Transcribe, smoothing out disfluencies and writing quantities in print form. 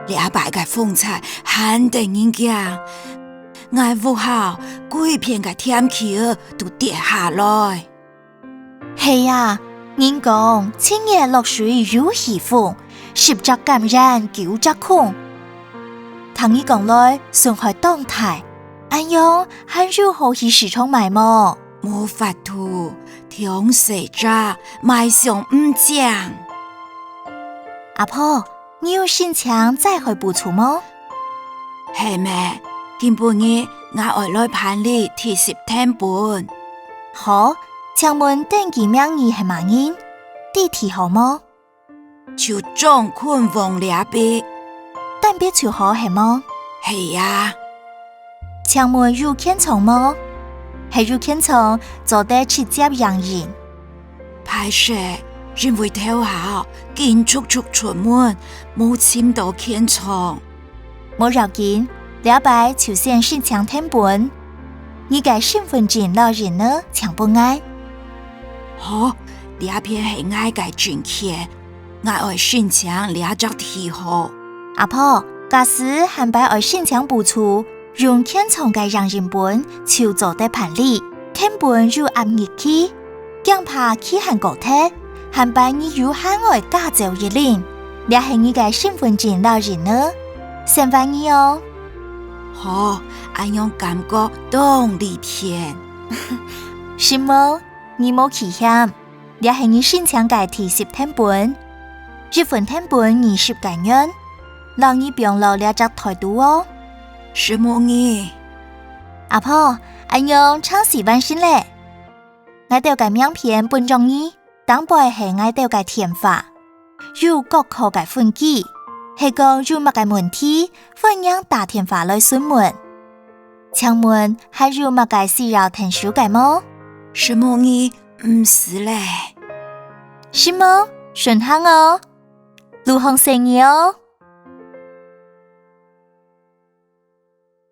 两百个风采肯定人家，我屋后几片嘅天气都跌下來。係啊，人講千葉落水如喜風，10隻感染9隻空。聽你講來，上海當台，安樣還如何去市場買麼？冇法度，聽誰咋賣上唔講。阿婆，你有心情再去補充麼？係咩？今半日我愛來盤裡提10天半。好，請問登記名義係乜人？地址好麼？就中坤王兩筆。但別就好係麼？係啊。請問入片廠麼？係入片廠做得直接讓人。歹勢，因為頭後見速出門，冇簽到片廠。冇要緊，了解就先申請天本。你嘅身份證老人呢？搶不愛？好，兩片係愛嘅證件，我愛申請兩張題號。阿婆，假使還擺愛申請補助，用片廠嘅讓人本就做得盤理，天本入暗日期，驚怕期限過體，還擺你有限愛加走一年，你係你嘅身份證老人呢？先翻你哦。好，安樣感覺動力片。是麼？你冇危險，你係你申請嘅提10天本，一份天本20個元，讓你別留兩隻態度哦。什麼嘢？阿婆，安樣超時萬先咧？我哋嘅名片本中意，當背係我哋嘅填法，有各科嘅分機。係個有乜嘅問題，歡迎打電話來詢問。請問係有乜嘅需要填書嘅麼？什麼嘢？唔是咧。是麼？順行哦，路行生意哦。